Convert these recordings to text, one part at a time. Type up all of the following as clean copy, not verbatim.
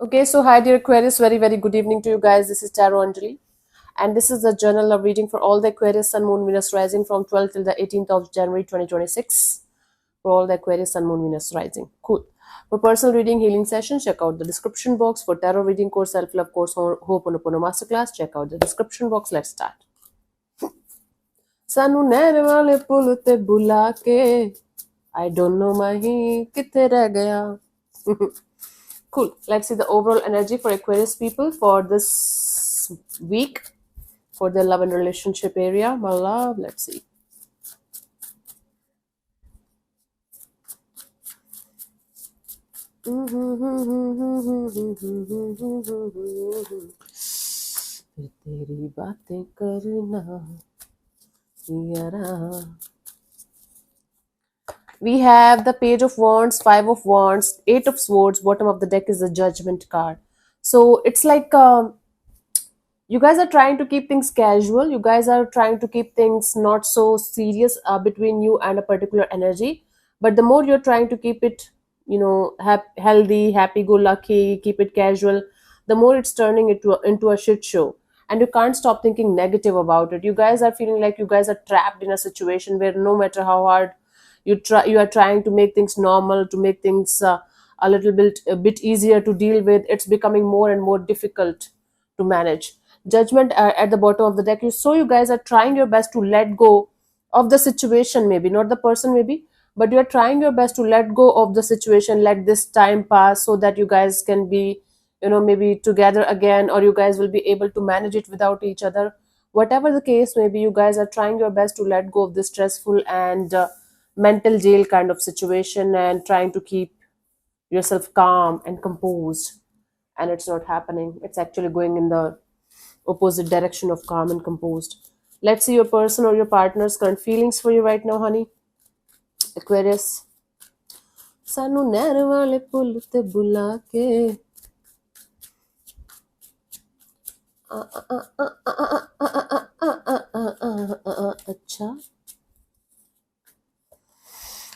Okay, so hi dear Aquarius, very very good evening to you guys. This is Tarot Anjali, and this is the journal of reading for all the Aquarius Sun Moon Venus rising from 12th till the 18th of January 2026 for all the Aquarius Sun Moon Venus rising. Cool. For personal reading healing sessions, check out the description box. For tarot reading course, self love course, Ho'oponopono masterclass, check out the description box. Let's start. सानू नैन वाले पुल ते बुला के I don't know माही किथे रह गया. Cool. Let's see the overall energy for Aquarius people for this week for their love and relationship area. My love, let's see. तेरी बातें करना यारा. We have the Page of Wands, Five of Wands, Eight of Swords. Bottom of the deck is the Judgment card. So it's like you guys are trying to keep things casual. You guys are trying to keep things not so serious between you and a particular energy. But the more you're trying to keep it, healthy, happy-go-lucky, keep it casual, the more it's turning into a shit show. And you can't stop thinking negative about it. You guys are feeling like you guys are trapped in a situation where no matter how hard you are trying to make things normal, to make things a bit easier to deal with, it's becoming more and more difficult to manage. Judgment at the bottom of the deck, you guys are trying your best to let go of the situation, maybe not the person, maybe, but you are trying your best to let go of the situation, let this time pass so that you guys can be maybe together again, or you guys will be able to manage it without each other. Whatever the case may be, you guys are trying your best to let go of this stressful and mental jail kind of situation and trying to keep yourself calm and composed, and it's not happening. It's actually going in the opposite direction of calm and composed. Let's see your person or your partner's current feelings for you right now, honey. Aquarius. सानू नैन वाले पुल ते बुला के अच्छा.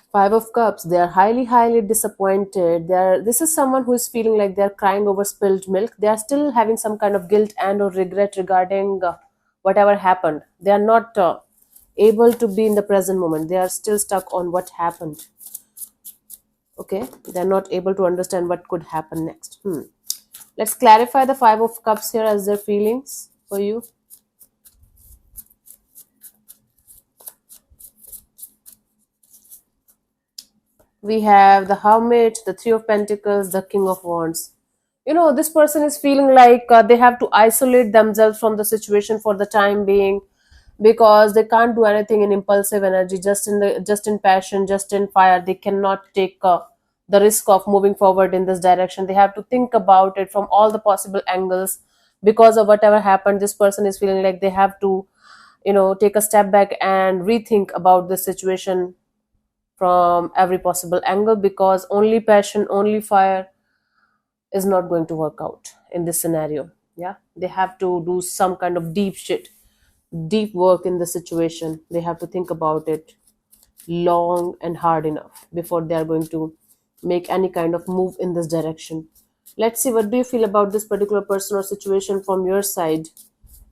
Five of Cups, they are highly, highly disappointed. This is someone who is feeling like they're crying over spilled milk. They are still having some kind of guilt and or regret regarding whatever happened. They are not able to be in the present moment. They are still stuck on what happened. Okay, they're not able to understand what could happen next. Let's clarify the Five of Cups here as their feelings for you. We have the Hermit, the Three of Pentacles, the King of Wands. This person is feeling like they have to isolate themselves from the situation for the time being, because they can't do anything in impulsive energy, just in passion, just in fire. They cannot take the risk of moving forward in this direction. They have to think about it from all the possible angles. Because of whatever happened, this person is feeling like they have to take a step back and rethink about the situation from every possible angle, because only passion, only fire is not going to work out in this scenario. Yeah, they have to do some kind of deep work in the situation. They have to think about it long and hard enough before they are going to make any kind of move in this direction. Let's see, what do you feel about this particular person or situation from your side,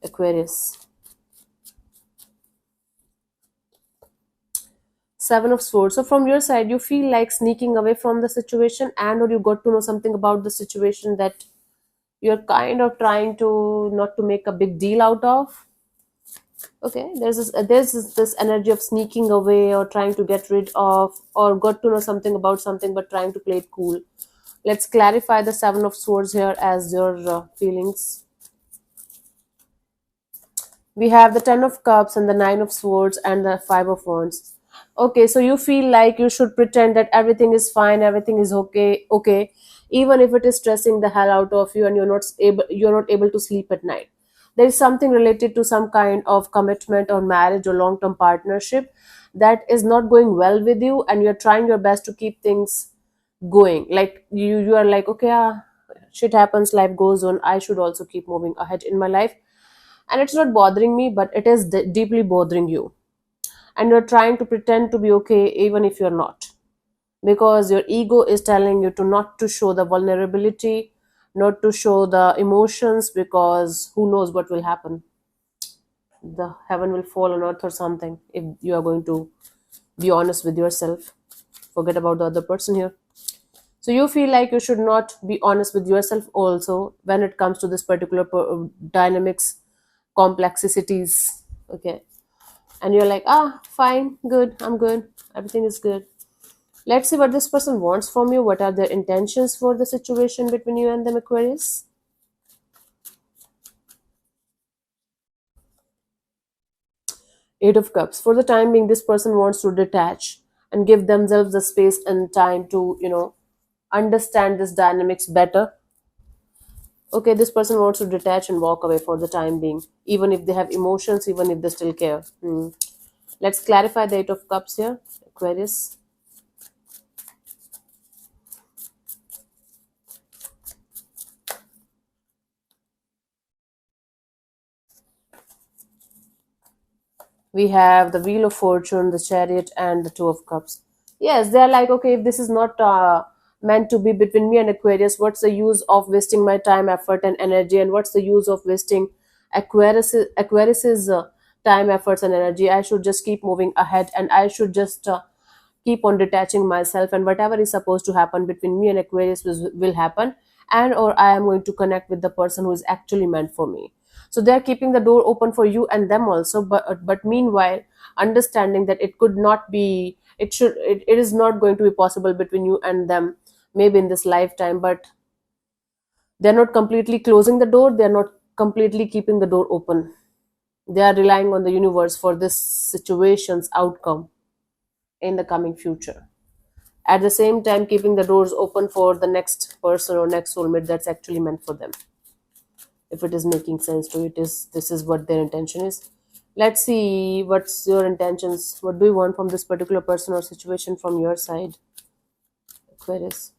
Aquarius? Seven of Swords. So from your side, you feel like sneaking away from the situation, and or you got to know something about the situation that you're kind of trying to not to make a big deal out of. Okay, there's this energy of sneaking away or trying to get rid of, or got to know something about something but trying to play it cool. Let's clarify the Seven of Swords here as your feelings. We have the Ten of Cups and the Nine of Swords and the Five of Wands. Okay, so you feel like you should pretend that everything is fine, everything is okay, even if it is stressing the hell out of you and you're not able to sleep at night. There is something related to some kind of commitment or marriage or long-term partnership that is not going well with you, and you're trying your best to keep things going. Like you are like, okay, shit happens, life goes on, I should also keep moving ahead in my life, and it's not bothering me, but it is deeply bothering you, and you're trying to pretend to be okay even if you're not, because your ego is telling you to not to show the vulnerability, not to show the emotions, because who knows what will happen. The heaven will fall on earth or something if you are going to be honest with yourself. Forget about the other person here. So you feel like you should not be honest with yourself also when it comes to this particular dynamics, complexities. Okay. And you're like, ah, fine, good, I'm good, everything is good. Let's see what this person wants from you. What are their intentions for the situation between you and them, Aquarius? Eight of Cups. For the time being, this person wants to detach and give themselves the space and time to, understand this dynamics better. Okay, this person wants to detach and walk away for the time being, even if they have emotions, even if they still care. Let's clarify the Eight of Cups here, Aquarius. We have the Wheel of Fortune, the Chariot, and the Two of Cups. Yes, they're like, okay, if this is not meant to be between me and Aquarius, what's the use of wasting my time, effort, and energy? And what's the use of wasting Aquarius's time, efforts, and energy? I should just keep moving ahead, and I should just keep on detaching myself, and whatever is supposed to happen between me and Aquarius will happen, and or I am going to connect with the person who is actually meant for me. So they're keeping the door open for you and them also, but meanwhile understanding that it could not be, it is not going to be possible between you and them, maybe in this lifetime. But they're not completely closing the door, they're not completely keeping the door open. They are relying on the universe for this situation's outcome in the coming future, at the same time keeping the doors open for the next person or next soulmate that's actually meant for them. If it is making sense to you, this is what their intention is. Let's see what's your intentions. What do you want from this particular person or situation from your side, Aquarius?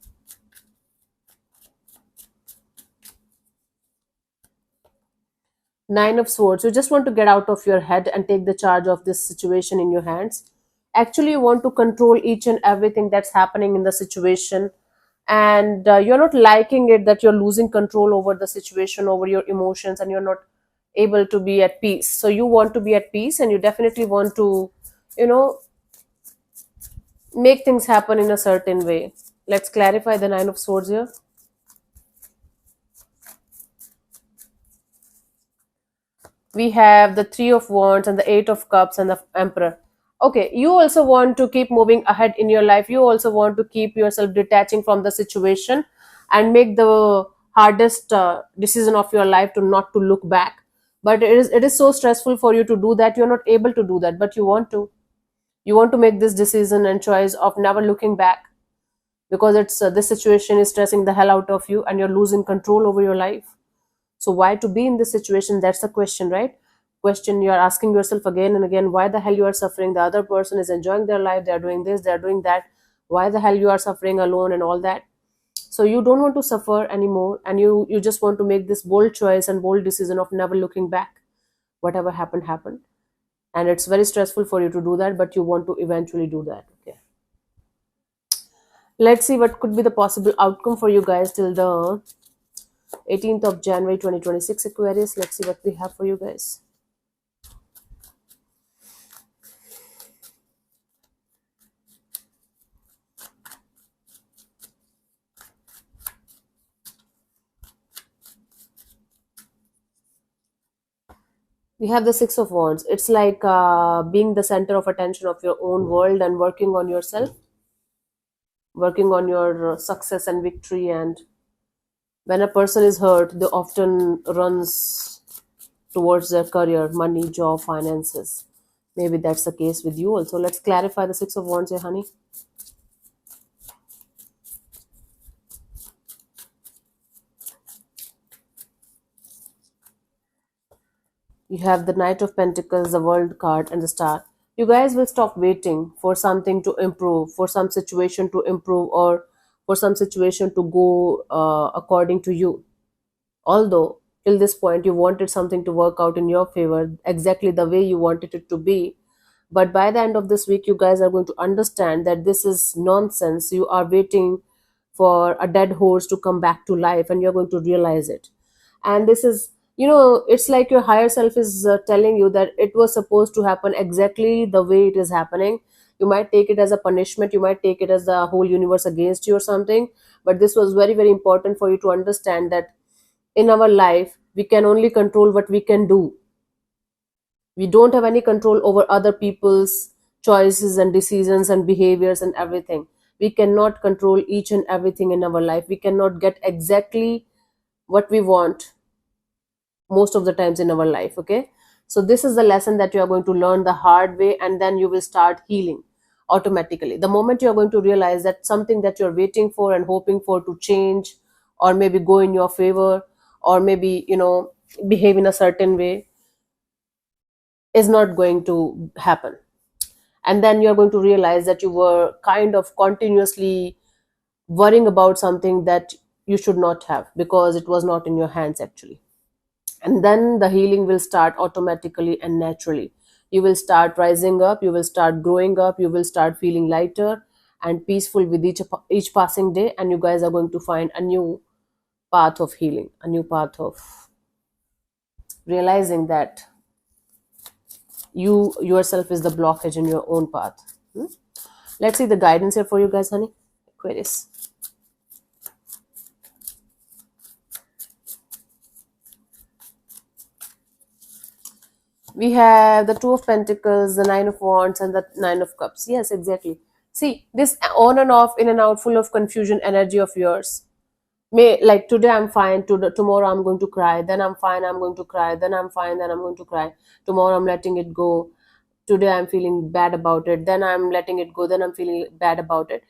Nine of Swords. You just want to get out of your head and take the charge of this situation in your hands. Actually, you want to control each and everything that's happening in the situation, and you're not liking it that you're losing control over the situation, over your emotions, and you're not able to be at peace. So you want to be at peace, and you definitely want to, you know, make things happen in a certain way. Let's clarify the Nine of Swords here. We have the Three of Wands and the Eight of Cups and the Emperor. Okay, you also want to keep moving ahead in your life. You also want to keep yourself detaching from the situation and make the hardest decision of your life to not to look back. But it is so stressful for you to do that. You're not able to do that, but you want to make this decision and choice of never looking back, because it's this situation is stressing the hell out of you and you're losing control over your life. So why to be in this situation? That's the question, right? Question you are asking yourself again and again. Why the hell you are suffering? The other person is enjoying their life. They are doing this. They are doing that. Why the hell you are suffering alone and all that? So you don't want to suffer anymore, and you just want to make this bold choice and bold decision of never looking back. Whatever happened happened, and it's very stressful for you to do that, but you want to eventually do that. Okay. Let's see what could be the possible outcome for you guys till the 18th of January 2026, Aquarius. Let's see what we have for you guys. We have the Six of Wands. It's like being the center of attention of your own world and working on yourself, working on your success and victory. And when a person is hurt, they often runs towards their career, money, job, finances. Maybe that's the case with you also. Let's clarify the Six of Wands here, honey. You have the Knight of Pentacles, the World card, and the Star. You guys will stop waiting for something to improve, for some situation to improve, or for some situation to go according to you. Although, till this point, you wanted something to work out in your favor exactly the way you wanted it to be. But by the end of this week, you guys are going to understand that this is nonsense. You are waiting for a dead horse to come back to life, and you're going to realize it. And this is, it's like your higher self is telling you that it was supposed to happen exactly the way it is happening. You might take it as a punishment, you might take it as the whole universe against you or something, but this was very, very important for you to understand that in our life we can only control what we can do. We don't have any control over other people's choices and decisions and behaviors and everything. We cannot control each and everything in our life. We cannot get exactly what we want most of the times in our life. Okay, so this is the lesson that you are going to learn the hard way, and then you will start healing automatically. The moment you are going to realize that something that you're waiting for and hoping for to change, or maybe go in your favor, or maybe behave in a certain way, is not going to happen. And then you're going to realize that you were kind of continuously worrying about something that you should not have, because it was not in your hands actually. And then the healing will start automatically and naturally. You will start rising up, you will start growing up, you will start feeling lighter and peaceful with each passing day, and you guys are going to find a new path of healing, a new path of realizing that you yourself is the blockage in your own path. Let's see the guidance here for you guys, honey. Aquarius. We have the Two of Pentacles, the Nine of Wands, and the Nine of Cups. Yes, exactly. See, this on and off, in and out, full of confusion energy of yours. May, like, today I'm fine, tomorrow I'm going to cry, then I'm fine, I'm going to cry, then I'm fine, then I'm going to cry. Tomorrow I'm letting it go. Today I'm feeling bad about it, then I'm letting it go, then I'm feeling bad about it.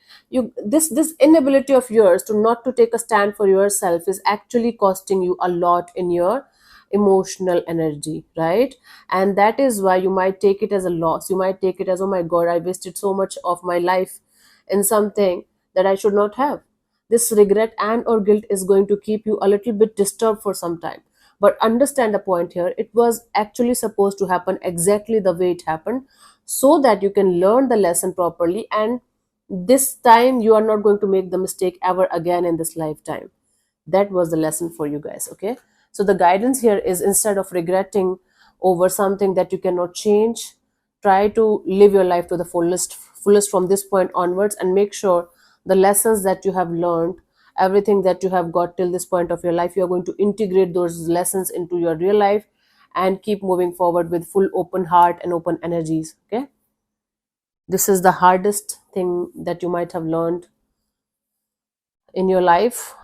This inability of yours to not to take a stand for yourself is actually costing you a lot in your emotional energy, right? And that is why you might take it as a loss. You might take it as, oh my god, I wasted so much of my life in something that I should not have. This regret and or guilt is going to keep you a little bit disturbed for some time. But understand the point here, it was actually supposed to happen exactly the way it happened, so that you can learn the lesson properly, and this time you are not going to make the mistake ever again in this lifetime. That was the lesson for you guys. Okay, so the guidance here is, instead of regretting over something that you cannot change, try to live your life to the fullest from this point onwards, and make sure the lessons that you have learned, everything that you have got till this point of your life, you are going to integrate those lessons into your real life and keep moving forward with full open heart and open energies. Okay, this is the hardest thing that you might have learned in your life,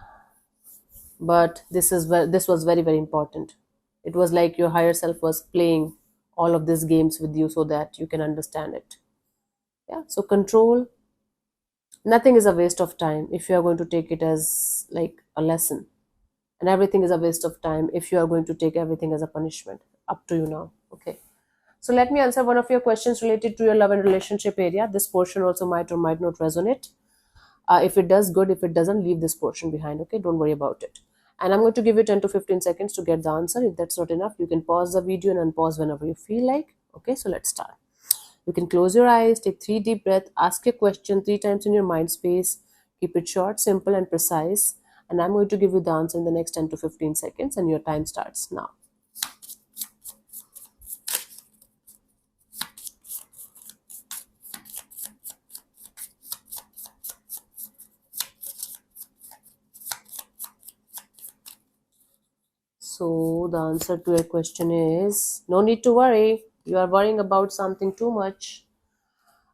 but this was very, very important. It was like your higher self was playing all of these games with you so that you can understand it. Yeah, so control, nothing is a waste of time if you are going to take it as like a lesson, and everything is a waste of time if you are going to take everything as a punishment. Up to you now. Okay, so let me answer one of your questions related to your love and relationship area. This portion also might or might not resonate. If it does, good. If it doesn't, leave this portion behind. Okay, don't worry about it. And I'm going to give you 10 to 15 seconds to get the answer. If that's not enough, you can pause the video and unpause whenever you feel like. Okay, so let's start. You can close your eyes, take 3 deep breaths, ask your question 3 times in your mind space. Keep it short, simple, and precise. And I'm going to give you the answer in the next 10 to 15 seconds, and your time starts now. So the answer to your question is, no need to worry. You are worrying about something too much.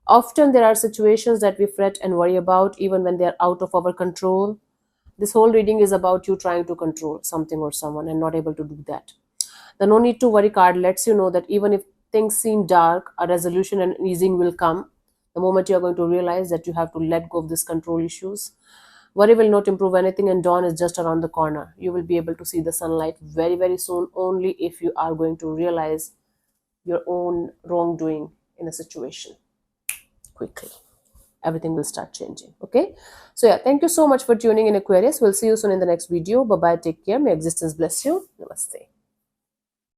Often there are situations that we fret and worry about even when they are out of our control. This whole reading is about you trying to control something or someone and not able to do that. The no need to worry card lets you know that even if things seem dark, a resolution and easing will come the moment you are going to realize that you have to let go of these control issues. Worry will not improve anything, and dawn is just around the corner. You will be able to see the sunlight very, very soon, only if you are going to realize your own wrongdoing in a situation quickly. Everything will start changing. Okay, so yeah, thank you so much for tuning in, Aquarius. We'll see you soon in the next video. Bye bye, take care, may existence bless you. Namaste.